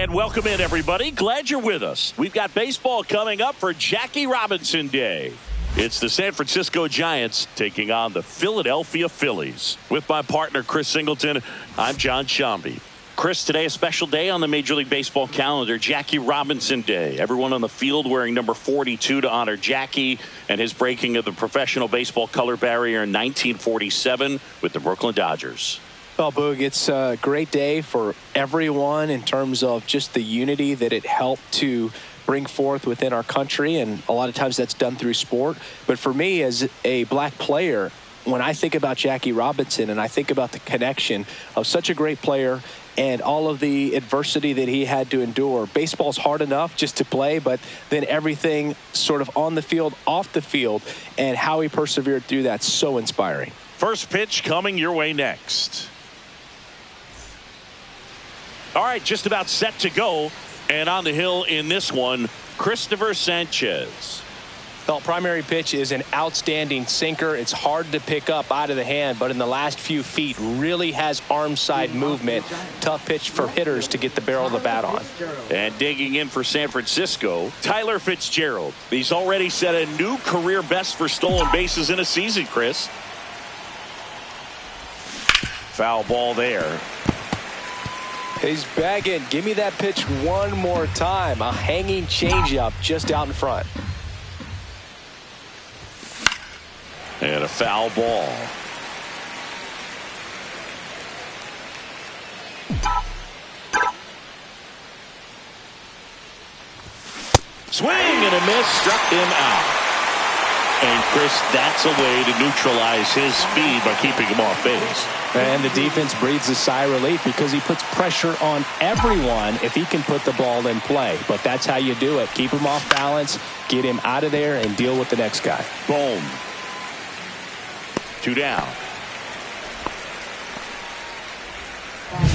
And welcome in, everybody. Glad you're with us. We've got baseball coming up for Jackie Robinson Day. It's the San Francisco Giants taking on the Philadelphia Phillies. With my partner, Chris Singleton, I'm John Shambi. Chris, today a special day on the Major League Baseball calendar, Jackie Robinson Day. Everyone on the field wearing number 42 to honor Jackie and his breaking of the professional baseball color barrier in 1947 with the Brooklyn Dodgers. Well, Boog, it's a great day for everyone in terms of just the unity that it helped to bring forth within our country, and a lot of times that's done through sport. But for me, as a black player, when I think about Jackie Robinson and I think about the connection of such a great player and all of the adversity that he had to endure, baseball's hard enough just to play, but then everything sort of on the field, off the field, and how he persevered through that, so inspiring. First pitch coming your way next. All right, just about set to go. And on the hill in this one, Christopher Sanchez. Well, primary pitch is an outstanding sinker. It's hard to pick up out of the hand, but in the last few feet really has arm side movement. Tough pitch for hitters to get the barrel of the bat on. And digging in for San Francisco, Tyler Fitzgerald. He's already set a new career best for stolen bases in a season, Chris. Foul ball there. He's begging. Give me that pitch one more time. A hanging changeup just out in front. And a foul ball. Swing and a miss, struck him out. And Chris, that's a way to neutralize his speed by keeping him off base. And the defense breathes a sigh of relief because he puts pressure on everyone if he can put the ball in play. But that's how you do it. Keep him off balance, get him out of there, and deal with the next guy. Boom. 2 down.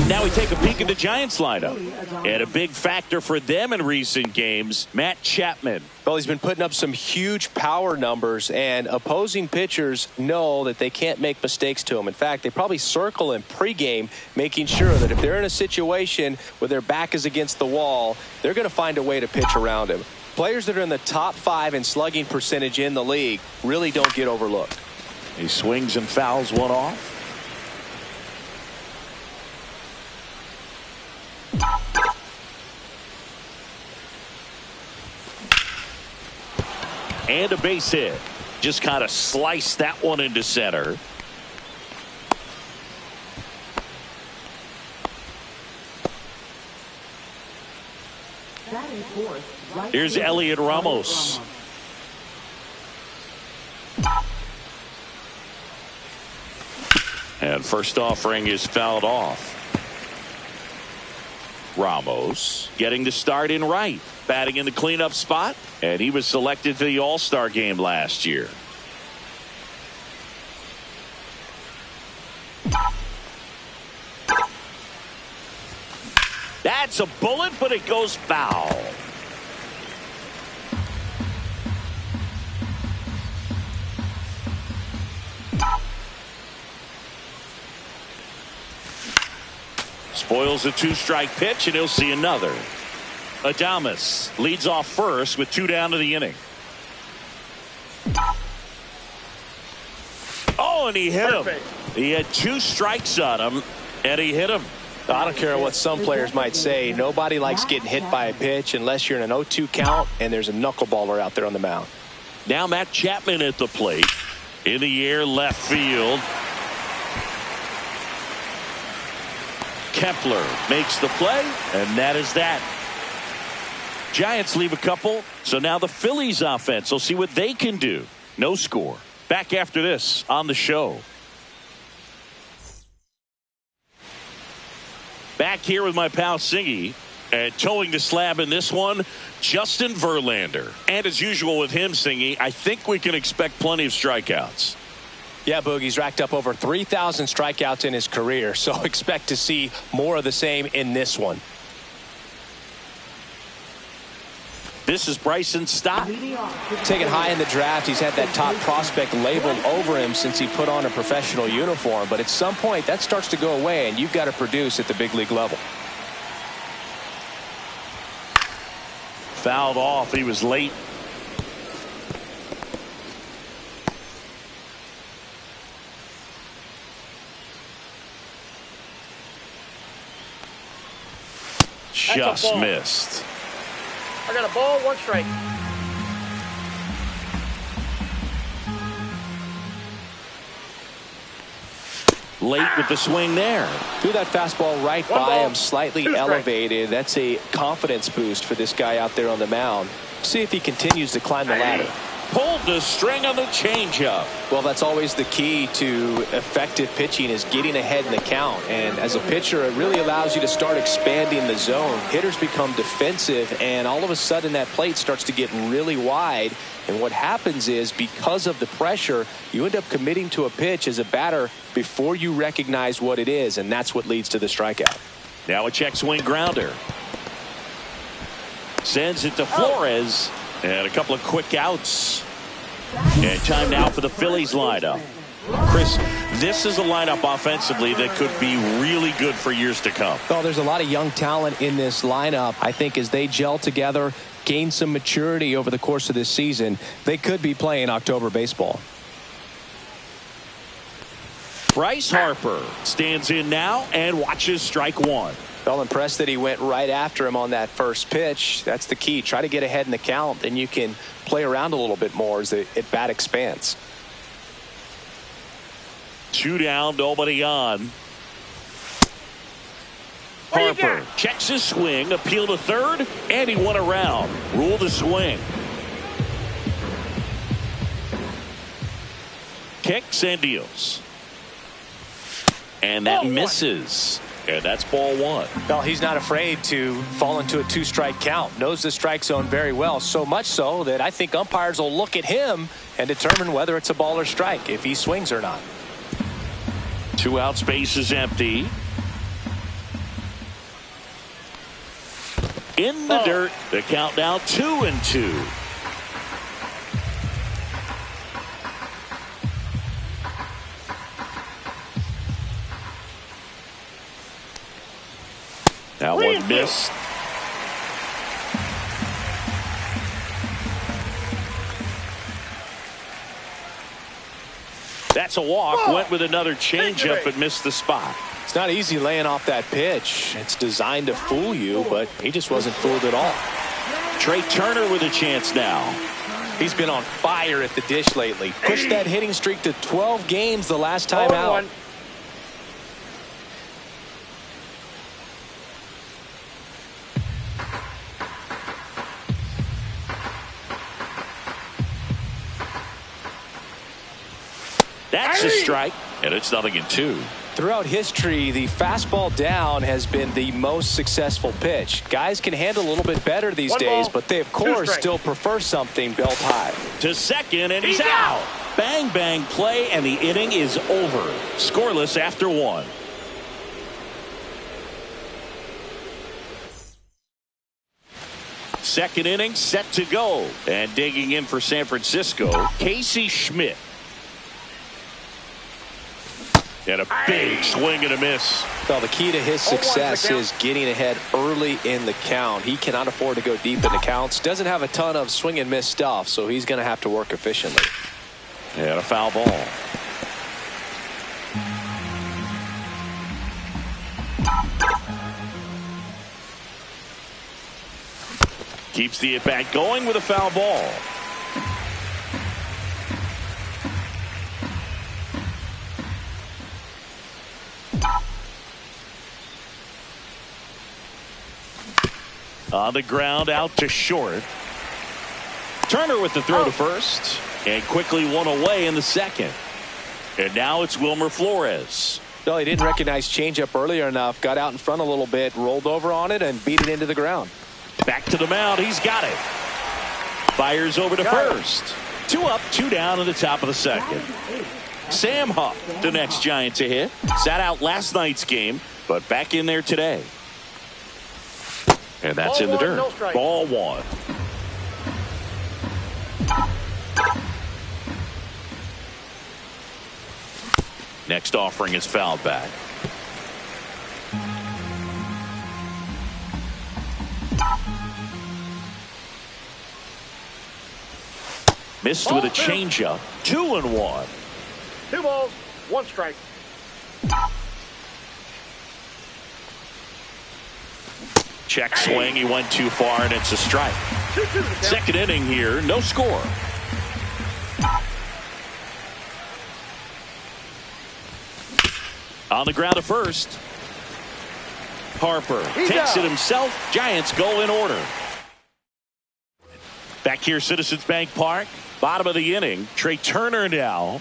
Now we take a peek at the Giants lineup. And a big factor for them in recent games, Matt Chapman. Well, he's been putting up some huge power numbers, and opposing pitchers know that they can't make mistakes to him. In fact, they probably circle him pregame, making sure that if they're in a situation where their back is against the wall, they're going to find a way to pitch around him. Players that are in the top 5 in slugging percentage in the league really don't get overlooked. He swings and fouls one off. And a base hit. Just kind of sliced that one into center. Here's Elliot Ramos. And first offering is fouled off. Ramos getting the start in right, batting in the cleanup spot, and he was selected for the All-Star game last year. That's a bullet, but it goes foul. Spoils a 2-strike pitch, and he'll see another. Adames leads off first with 2 down to the inning. Oh, and he hit him. He had 2 strikes on him, and he hit him. I don't care what some players might say. Nobody likes getting hit by a pitch unless you're in an 0-2 count and there's a knuckleballer out there on the mound. Now Matt Chapman at the plate. In the air, left field. Kepler makes the play, and that is that. Giants leave a couple, so now the Phillies offense will see what they can do. No score. Back after this on the show. Back here with my pal Singy, and towing the slab in this one, Justin Verlander. And as usual with him, Singy, I think we can expect plenty of strikeouts. Yeah, Boogie's racked up over 3,000 strikeouts in his career, so expect to see more of the same in this one. This is Bryson Stott. Taken high in the draft, he's had that top prospect labeled over him since he put on a professional uniform, but at some point that starts to go away, and you've got to produce at the big league level. Fouled off. He was late. Just missed. I got a ball, 1 strike. Late with the swing there. Threw that fastball right One by ball, him, slightly 2 strikes. elevated. That's a confidence boost for this guy out there on the mound. See if he continues to climb the ladder. Pulled the string on the changeup. Well, that's always the key to effective pitching, is getting ahead in the count. And as a pitcher, it really allows you to start expanding the zone. Hitters become defensive, and all of a sudden that plate starts to get really wide. And what happens is, because of the pressure, you end up committing to a pitch as a batter before you recognize what it is, and that's what leads to the strikeout. Now a check swing grounder. Sends it to Flores. And a couple of quick outs. And time now for the Phillies lineup. Chris, this is a lineup offensively that could be really good for years to come. Oh, there's a lot of young talent in this lineup. I think as they gel together, gain some maturity over the course of this season, they could be playing October baseball. Bryce Harper stands in now and watches strike 1. Well, impressed that he went right after him on that first pitch. That's the key. Try to get ahead in the count, then you can play around a little bit more as the at bat expands. 2 down, nobody on. Harper checks his swing, appeal to third, and he won around. Rule the swing. Kicks and deals. And that misses. And that's ball 1. Well, he's not afraid to fall into a 2-strike count. Knows the strike zone very well. So much so that I think umpires will look at him and determine whether it's a ball or strike, if he swings or not. 2 out, space is empty. In the dirt, the count now 2-2. That one missed. That's a walk. Went with another changeup but missed the spot. It's not easy laying off that pitch. It's designed to fool you, but he just wasn't fooled at all. Trey Turner with a chance now. He's been on fire at the dish lately. Pushed that hitting streak to 12 games the last time out. That's a strike, and it's 0-2. Throughout history, the fastball down has been the most successful pitch. Guys can handle a little bit better these days, but they, of course, still prefer something belt high. To second, and he's out. Bang, bang play, and the inning is over. Scoreless after 1. Second inning set to go. And digging in for San Francisco, Casey Schmidt. And a big swing and a miss. Well, the key to his success is getting ahead early in the count. He cannot afford to go deep in the counts. Doesn't have a ton of swing and miss stuff, so he's going to have to work efficiently. And a foul ball. Keeps the at-bat going with a foul ball. On the ground, out to short. Turner with the throw to first. And quickly one away in the second. And now it's Wilmer Flores. No, he didn't recognize changeup earlier enough. Got out in front a little bit, rolled over on it, and beat it into the ground. Back to the mound. He's got it. Fires over to first. 2 up, 2 down in the top of the second. Sam Huff, the next Giant to hit. Sat out last night's game, but back in there today. And that's in the dirt. Ball 1. Next offering is fouled back. Missed with a changeup. 2-1. 2 balls, 1 strike. Check swing. He went too far, and it's a strike. Second inning here. No score. On the ground to first. Harper takes it himself. Giants go in order. Back here, Citizens Bank Park. Bottom of the inning. Trey Turner now.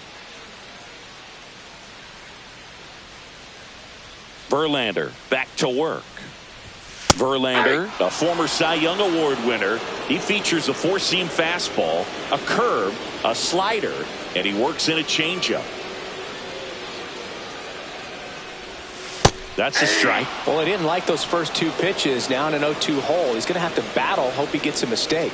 Verlander back to work. Verlander, a former Cy Young Award winner. He features a 4-seam fastball, a curve, a slider, and he works in a changeup. That's a strike. Well, he didn't like those first 2 pitches. Now in an 0-2 hole. He's going to have to battle. Hope he gets a mistake.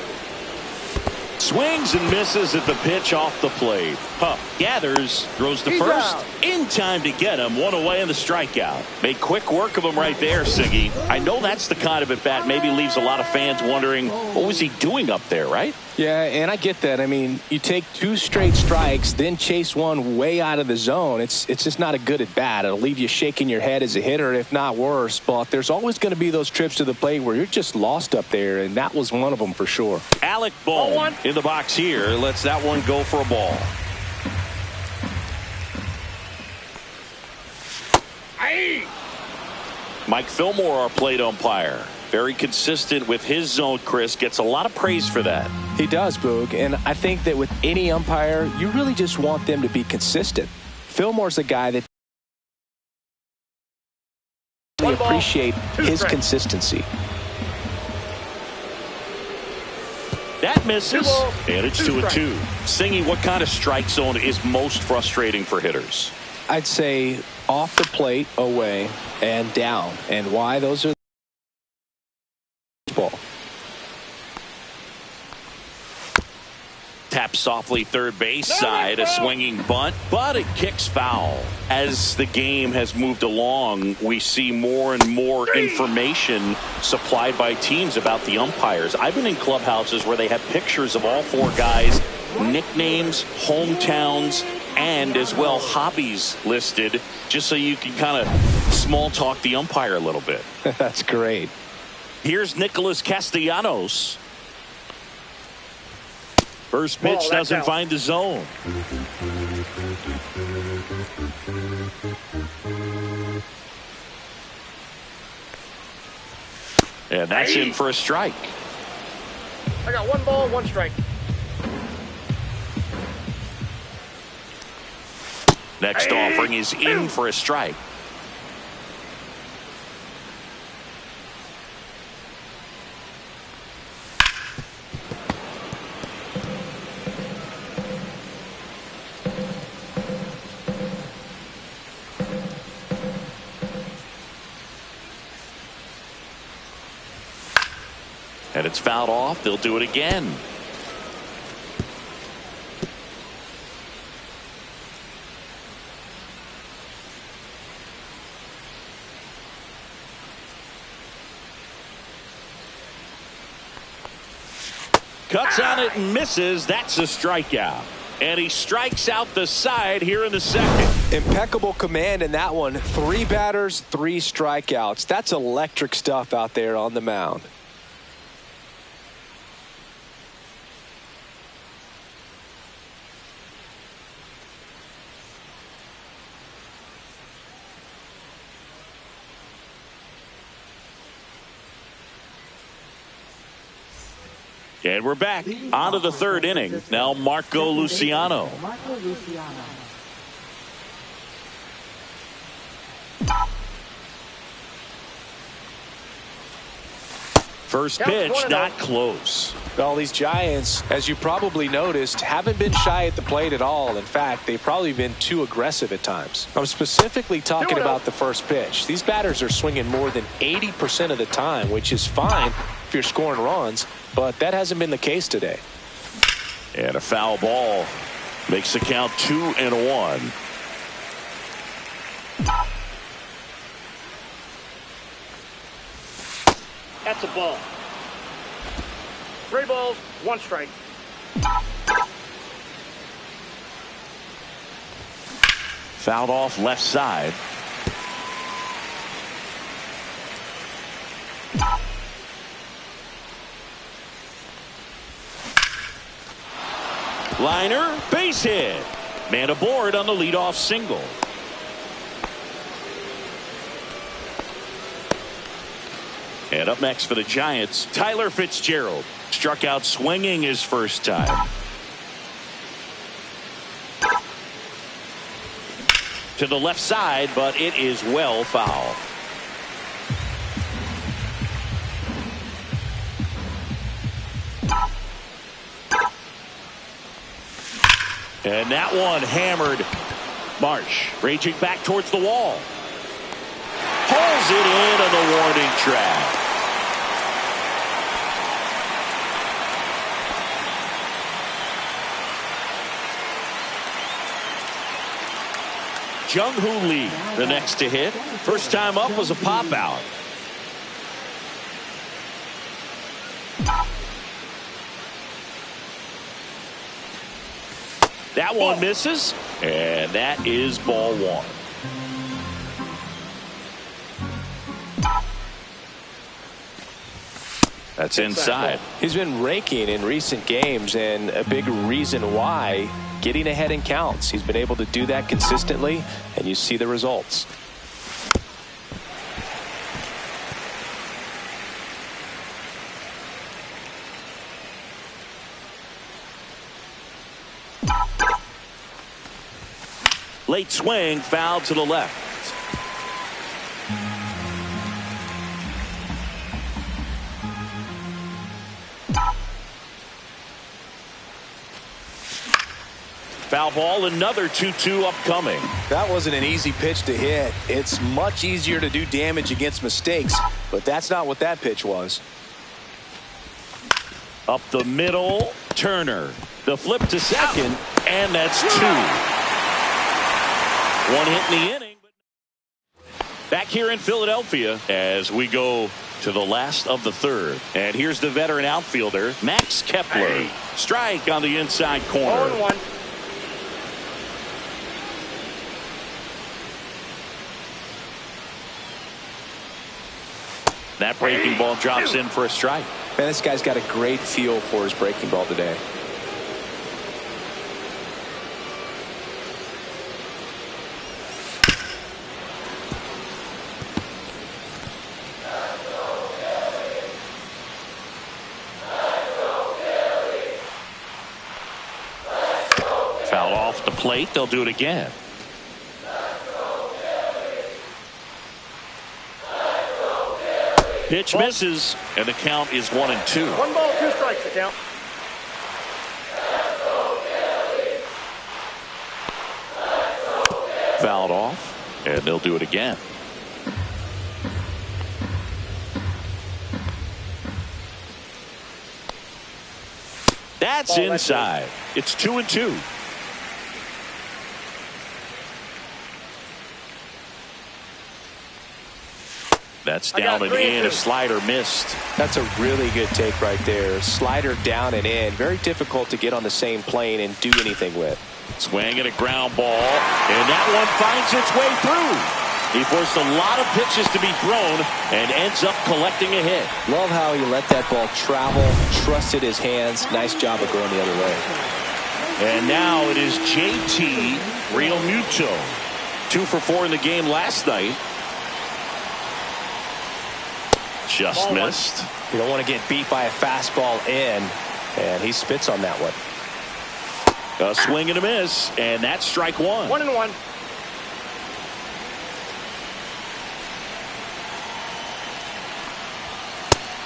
Swings and misses at the pitch off the plate. Huff gathers, throws to first. In time to get him. 1 away in the strikeout. Made quick work of him right there, Siggy. I know that's the kind of at bat maybe leaves a lot of fans wondering what was he doing up there, right? Yeah, and I get that. I mean, you take 2 straight strikes, then chase one way out of the zone. It's just not a good at bat. It'll leave you shaking your head as a hitter, if not worse. But there's always going to be those trips to the plate where you're just lost up there, and that was one of them for sure. Alec Bohm in the box here. Lets that one go for a ball. Aye. Mike Fillmore, our plate umpire. Very consistent with his zone, Chris. Gets a lot of praise for that. He does, Boog. And I think that with any umpire, you really just want them to be consistent. Fillmore's a guy that really appreciate his consistency. That misses, and it's 2-2. Singy, what kind of strike zone is most frustrating for hitters? I'd say off the plate, away, and down. And why? Those are ball. Tap softly third base side, a swinging bunt, but it kicks foul. As the game has moved along, we see more and more information supplied by teams about the umpires. I've been in clubhouses where they have pictures of all 4 guys, nicknames, hometowns, and as well hobbies listed, just so you can kind of small talk the umpire a little bit. That's great. Here's Nicholas Castellanos. First pitch doesn't find the zone. And that's in for a strike. I got 1 ball, 1 strike. Next offering is in for a strike. And it's fouled off. They'll do it again. Cuts on it and misses. That's a strikeout. And he strikes out the side here in the second. Impeccable command in that one. 3 batters, 3 strikeouts. That's electric stuff out there on the mound. And we're back on to the 3rd inning. Now Marco Luciano. First pitch, not close. Well, these Giants, as you probably noticed, haven't been shy at the plate at all. In fact, they've probably been too aggressive at times. I'm specifically talking about the first pitch. These batters are swinging more than 80% of the time, which is fine if you're scoring runs, but that hasn't been the case today. And a foul ball makes the count 2-1. That's a ball. 3 balls, 1 strike. Fouled off left side. Liner, base hit. Man aboard on the leadoff single. And up next for the Giants, Tyler Fitzgerald. Struck out swinging his first time. To the left side, but it is well foul. And that one hammered. Marsh raging back towards the wall. Pulls it in on the warning track. Jung-Hoo Lee, the next to hit. First time up was a pop out. That one misses, and that is ball one. That's inside. He's been raking in recent games, and a big reason why, getting ahead in counts. He's been able to do that consistently, and you see the results. Late swing, foul to the left. Foul ball, another 2-2 upcoming. That wasn't an easy pitch to hit. It's much easier to do damage against mistakes, but that's not what that pitch was. Up the middle, Turner. The flip to second, and that's two. One hit in the inning. Back here in Philadelphia as we go to the last of the third. And here's the veteran outfielder, Max Kepler. Strike on the inside corner. 0-1. That breaking ball drops in for a strike. Man, this guy's got a great feel for his breaking ball today. Foul off the plate. They'll do it again. Pitch misses, and the count is 1-2. 1 ball, 2 strikes, the count. Fouled off, and they'll do it again. That's inside. It's 2-2. That's down and in. A slider missed. That's a really good take right there. Slider down and in. Very difficult to get on the same plane and do anything with. Swing and a ground ball. And that one finds its way through. He forced a lot of pitches to be thrown and ends up collecting a hit. Love how he let that ball travel, trusted his hands. Nice job of going the other way. And now it is JT Realmuto. 2 for 4 in the game last night. Just missed. You don't want to get beat by a fastball in, and he spits on that one. A swing and a miss, and that's strike one. 1-1.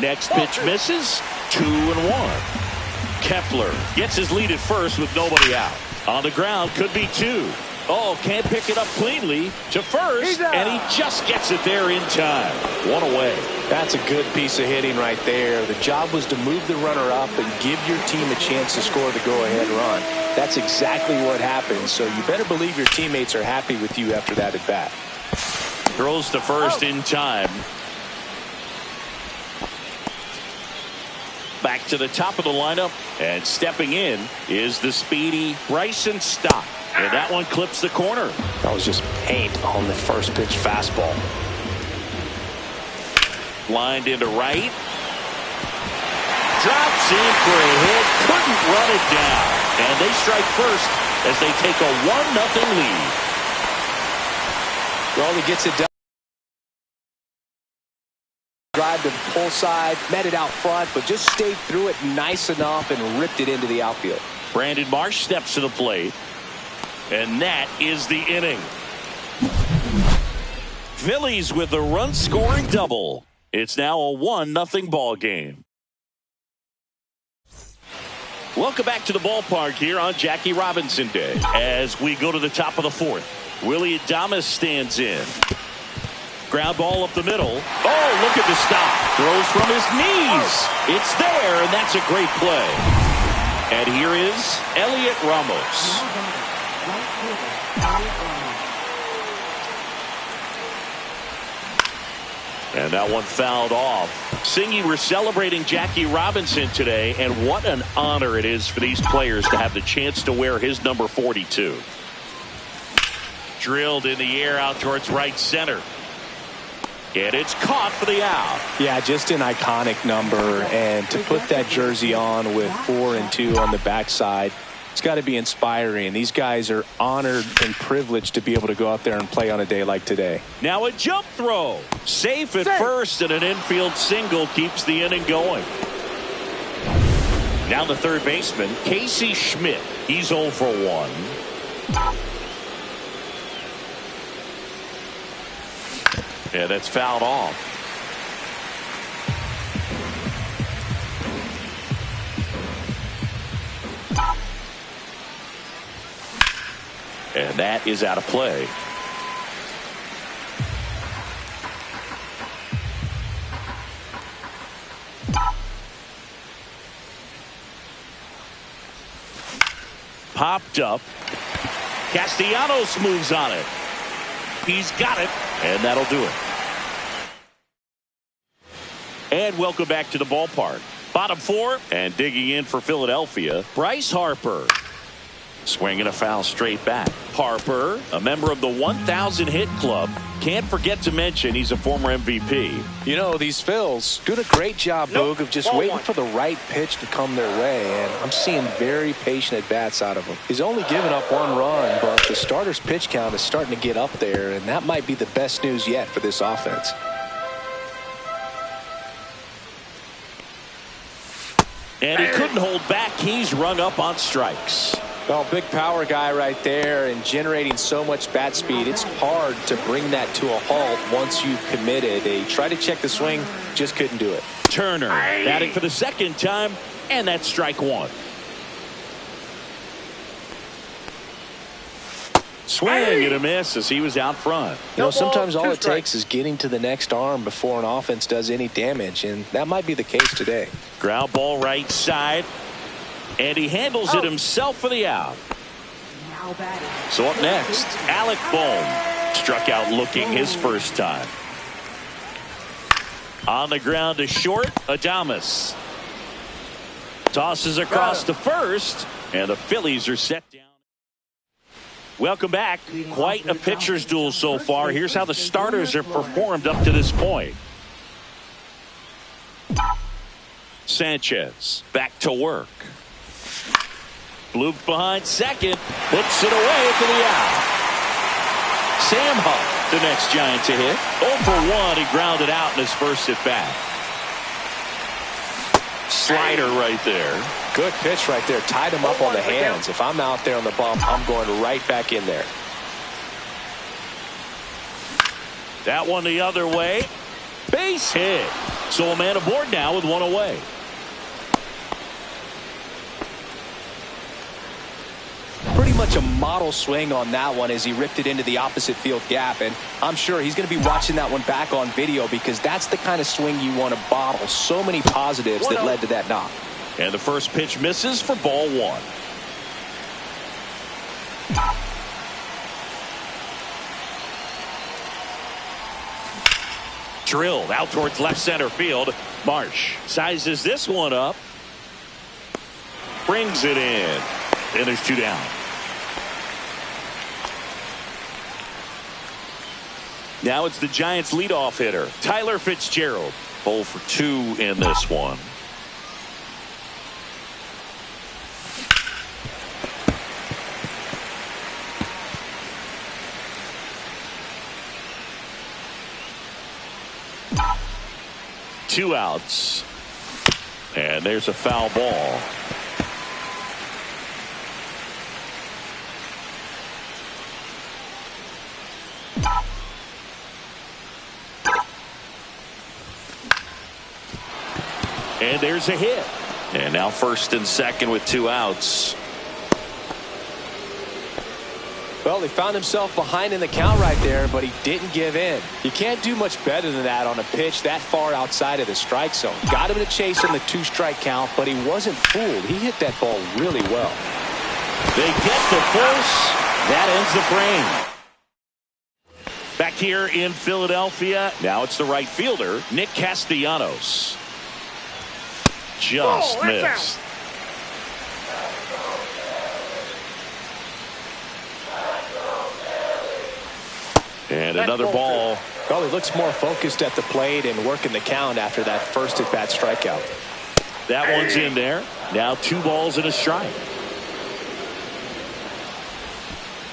Next pitch misses. 2-1. Kepler gets his lead at first with nobody out. On the ground, could be 2. Oh, can't pick it up cleanly to first, and he just gets it there in time. 1 away. That's a good piece of hitting right there. The job was to move the runner up and give your team a chance to score the go-ahead run. That's exactly what happened, so you better believe your teammates are happy with you after that at bat. Throws to first in time. Back to the top of the lineup, and stepping in is the speedy Bryson Stott. And that one clips the corner. That was just paint on the first pitch fastball. Lined into right. Drops in for a hit. Couldn't run it down. And they strike first as they take a 1-0 lead. Well, he gets it done. Drive to the pull side, met it out front, but just stayed through it nice enough and ripped it into the outfield. Brandon Marsh steps to the plate. And that is the inning. Phillies with a run-scoring double. It's now a 1-0 ball game. Welcome back to the ballpark here on Jackie Robinson Day. As we go to the top of the fourth, Willie Adames stands in. Ground ball up the middle. Oh, look at the stop. Throws from his knees. It's there, and that's a great play. And here is Elliot Ramos. And that one fouled off. Singy, we're celebrating Jackie Robinson today, and what an honor it is for these players to have the chance to wear his number 42. Drilled in the air out towards right center. And it's caught for the out. Yeah, just an iconic number, and to put that jersey on with 4 and 2 on the backside, it's got to be inspiring. These guys are honored and privileged to be able to go out there and play on a day like today. Now a jump throw. Safe at first, and an infield single keeps the inning going. Now the third baseman, Casey Schmidt. He's 0 for 1. Yeah, that's fouled off. And that is out of play. Popped up. Castellanos moves on it. He's got it, and that'll do it. And welcome back to the ballpark. Bottom 4, and digging in for Philadelphia, Bryce Harper. Swinging a foul straight back. Harper, a member of the 1,000 hit club. Can't forget to mention he's a former MVP. You know, these Phils doing a great job, Boog, of just waiting for the right pitch to come their way, and I'm seeing very patient at-bats out of him. He's only given up 1 run, but the starter's pitch count is starting to get up there, and that might be the best news yet for this offense. And he couldn't hold back. He's rung up on strikes. Well, big power guy right there and generating so much bat speed. It's hard to bring that to a halt once you've committed. They tried to check the swing, just couldn't do it. Turner batting for the second time, and that's strike 1. Swing and a miss as he was out front. You know, sometimes all it takes is getting to the next arm before an offense does any damage, and that might be the case today. Ground ball right side. And he handles it himself for the out. So up next, Alec Bohm struck out looking his first time. On the ground to short, Adames tosses across to first, and the Phillies are set down. Welcome back. Quite a pitcher's duel so far. Here's how the starters have performed up to this point. Sanchez back to work. Bloop behind second, puts it away for the out. Sam Huff, the next Giant to hit. 0 for 1, he grounded out in his first at bat. Slider right there. Good pitch right there. Tied him up on the hands. If I'm out there on the bump, I'm going right back in there. That one the other way. Base hit. So a man aboard now with 1 away. Pretty much a model swing on that one as he ripped it into the opposite field gap, and I'm sure he's going to be watching that one back on video because that's the kind of swing you want to bottle. So many positives that led to that knock. And the first pitch misses for ball 1. Drilled out towards left center field. Marsh sizes this one up. Brings it in. And there's 2 down. Now it's the Giants leadoff hitter, Tyler Fitzgerald. 0 for 2 in this one. Two outs. And there's a foul ball. And there's a hit. And now first and second with 2 outs. Well, he found himself behind in the count right there, but he didn't give in. You can't do much better than that on a pitch that far outside of the strike zone. Got him to chase in the 2-strike count, but he wasn't fooled. He hit that ball really well. They get the first. That ends the frame. Back here in Philadelphia, now it's the right fielder, Nick Castellanos. Just missed. And another ball. Well, he looks more focused at the plate and working the count after that first at-bat strikeout. That one's in there. Now 2 balls and a strike.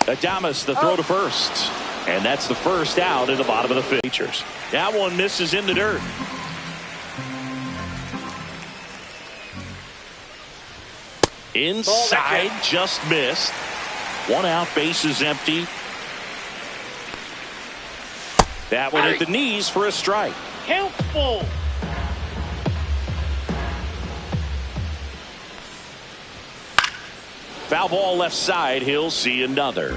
Adames, the throw to first. And that's the first out in the bottom of the features. That one misses in the dirt. Inside, just missed. 1 out, base is empty. That one at the knees for a strike. Helpful. Foul ball left side. He'll see another.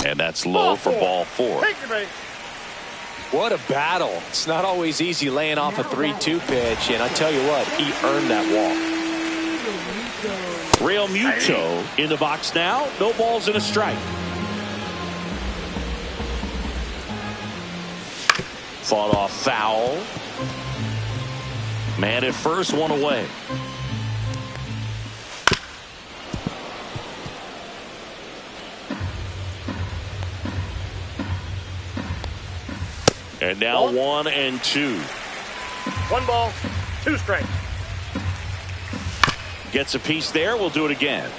And that's low for ball 4. What a battle. It's not always easy laying off a 3-2 pitch, and I tell you what, he earned that walk. Real Muto in the box now. No balls and a strike. Fought off foul. Man at first, 1 away. And now 1 and 2. 1 ball, 2 strikes. Gets a piece there. We'll do it again.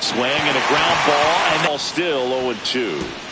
Swing and a ground ball, and still 0-2.